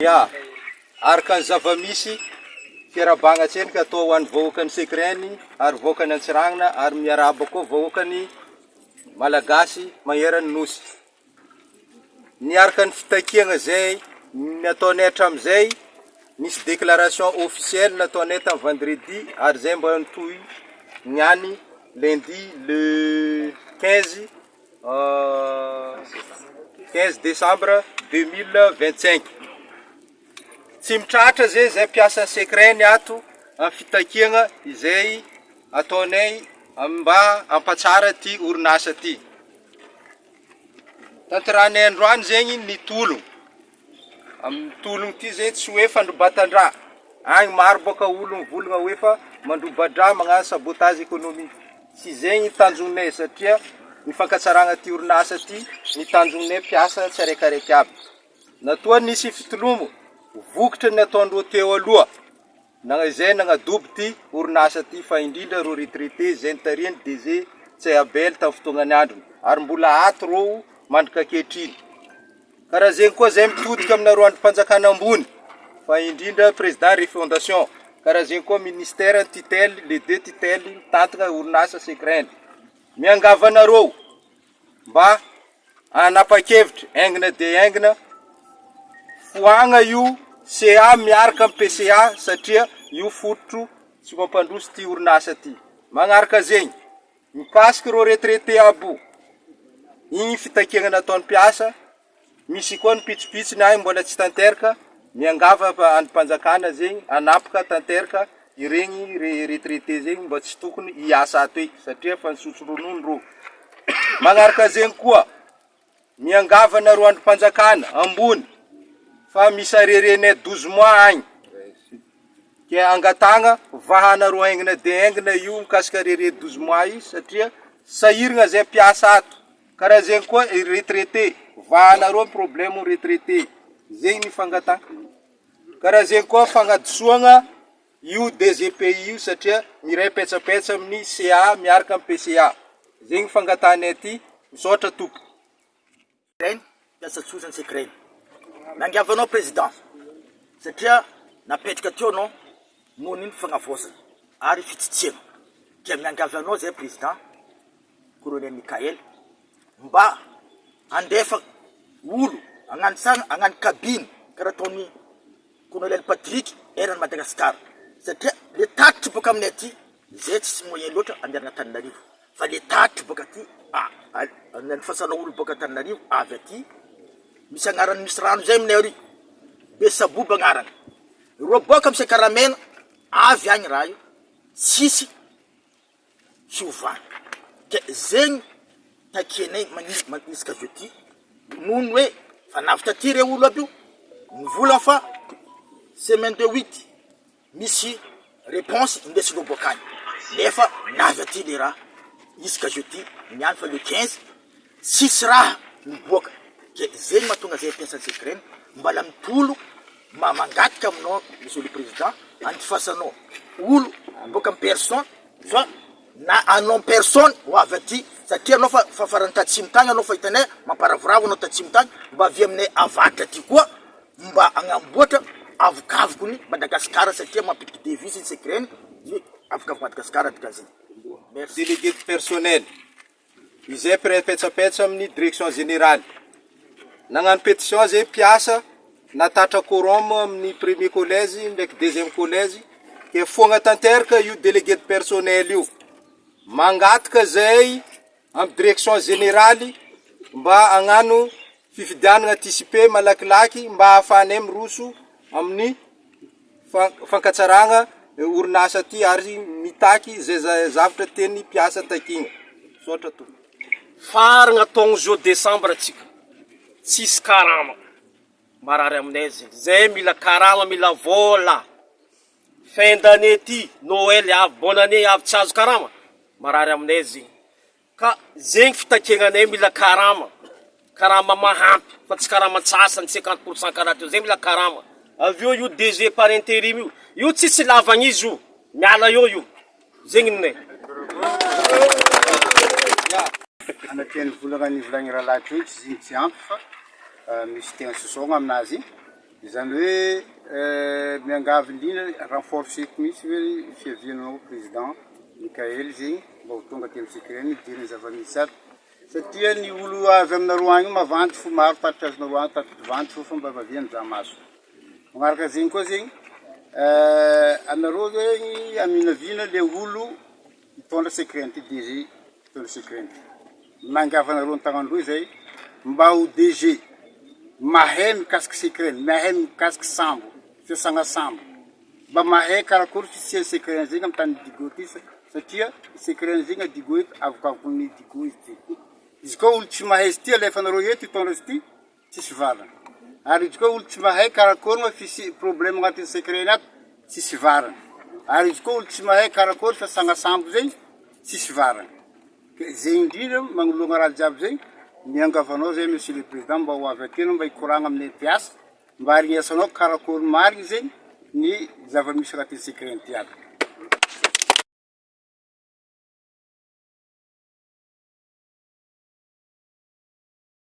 Ya, araka ny zava-misy fiarabagna tseny ka atao ho an'ny vahoaka ny Sekreny ary vahoaka ny Antsiragnana ary miaraba koa vahoaka ny Malagasy maheran'ny nosy. Ny araka ny fitakiagna zay nataonay hatramin'izay, nisy déclaration officielle nataonay tamin'ny vendredi ary zay mba nitohy niany lundi le 15 décembre 2025. Tsy mitratra zay mpiasa Sekreny ato amin'ny fitakiagna izay ataonay mba ampatsara ty orinasa ty. Tantaranay androany zegny ny tologno. Amin'ny tologno ty zay tsy hoe fandrombatan-dra. Agny maro boka olo mivolagna hoe fa mandromba-dra magnano sabotage économique. Tsy zegny tanjonay satria ny fankatsaragna ty orinasa ty, ny tanjonay mpiasa tsy araikaraiky aby. Natoa nisy fitolomo, vokatra ny ataondreo teo aloha. Izay nagnadobo ty orinasa ty fa indrindra reo retraité zay nitarihany DG Tsayabel tamin'ny fotoagnany androny. Ary mbola ato reo mandrika ankehitriny. Karaha zegny koa zay mitodika aminareo androm-panjakana ambony. Fa indrindra président refondation. Karaha zegny koa ministère tutelle, les deux tutelles mitantana orinasa Sekreny. Miangavanareo mba anapa-kevitra aingina dia aingina foagna io CA miaraka amin'ny PCA satria io fototro tsy mampandroso ty orinasa ty. Magnaraka zegny, mikasiky reo retraité abo, igny fitakiagna nataon'ny mpiasa, misy koa ny pitsopitsony agny mbola tsy tanteraka, miangava androm-panjakana zegny, anapaka tanteraka iregny retraité zegny mba tsy tokony hiasa ato eky satria fa nisotro ronono reo. Magnaraka zegny koa, miangava nareo androm-panjakana ambony, fa misy arerenay 12 mois agny. Ke angatagna vahanareo aingina dia aingina io mikasika rere 12 mois io satria sahiragna zay mpiasa ato. Karaha zegny koa retraité, vahanareo problème retraité. Zegny ny fangatagna. Karaha zegny koa fagnadisoagna io DGPI io satria miray petsapetsa amin'ny CA miaraka amin'ny PCA. Zegny fangatanay ty, misaotra tompoko. Piasa tsotra ny Sekreny. Nangiavanao président satria napetraka teo anao noho ny fagnavosana ary fitsitsena. Ke miangavanao zay président colonel Mikael mba andefa olo agnano kabiny karaha ataony colonel Patrick eran'ny Madagasikara satria le tatitra boka aminay aty zay tsy moyen loatra andeha Antananarivo fa le tatitra boka aty nifasana olo boka Antananarivo avy aty misy agnarany misy rano zay aminay ary Besaboba agnarany reo boka misy Karamena avy agny raha io tsisy fiovana. Ke zegny takianay manisika jeudi nohony hoe fa navitra ty re olo aby io mivola fa semaine de 8 misy réponse indesinao boka agny nefa navy aty le raha isika jeudi niany fa le 15 sisy raha miboaka. Ke zegny mahatonga zay mpiasa Sekreny mbala mitolo mangataka aminao monsieur le président andifasanao olo boka amin'ny personne fa na anao personne ho avy aty satria anao fa farany tatsimo tagny anao fa hitanay mamparavoravo anao tatsimo tagny mba avy aminay avatra aty koa mba agnamboatra avokavokony Madagasikara satria mampitiky devise ny Sekreny avokavoko Madagasikara dikaziny. Merci. Délégué du personnel izay petsapetsa amin'ny direction générale. Nagnano pétition zay mpiasa natatra quorum amin'ny premier collège ndraiky deuxième collège ke fogna tanteraka io délégué de personnel io mangataka zay amin'ny direction générale mba agnano fifidianana anticipé malakilaky mba hahafahanay miroso amin'ny fankatsaragna orinasa ty ary mitaky zay zavatra teny mpiasa takigna. Sotra to. Faragna taogno jo décembre atsika tsisy karama marary aminay zegny zay mila karama mila vola fin d'année ty Noël avy bonne année avy tsy azo karama marary aminay zegny ka zegny fitakiagnanay mila karama mahampy fa tsy karama tsasany 50% karaha teo zegny mila karama. Avy eo io DG par intérim io tsisy lavagna izy io miala io zegny ninay. Anatin'ny volagna ny volagny raha lahatra io tsy ziny tsy ampy fa misy tegna sosogna aminazy Izany hoe miangavy indrindra renforceko mihitsy hoe fiavianao président Mikaely zegny mba ho tonga aty amin'ny secret ny idirany zava-misy ato satria ny olo avy aminareo agny mavandy fo maro tatitra azonareo agny tatitra vandy fo fomba vaviany dramaso. Magnaraka zegny koa zegny anareo zegny aminavina le olo mitondra secret DG mitondra secret mangava anareo tagnandroy zay mba ho DG mahay mikasiky secret mahay mikasiky sambo fiasagna sambo mba mahay karakory fisia secret zegny amin'ny tany digo ty satria secret zegny adigo eto avokavoko ny digo izy ty izy koa olo tsy mahay izy ty alefa anareo eto hitondra izy ty tsisy varana ary izy koa olo tsy mahay karakory mafisy problème agnatin'ny secret ato tsisy varana ary izy koa olo tsy mahay karakory fiasagna sambo zegny tsisy varana zegny indrindra magnologna raha jiaby zegny miangavanao zay monsieur le président mba ho avy aty mba hikoragna amin'ny piasa mba harignesanao karakory marigny zegny ny zava-misy agnatin'ny secret ty aby.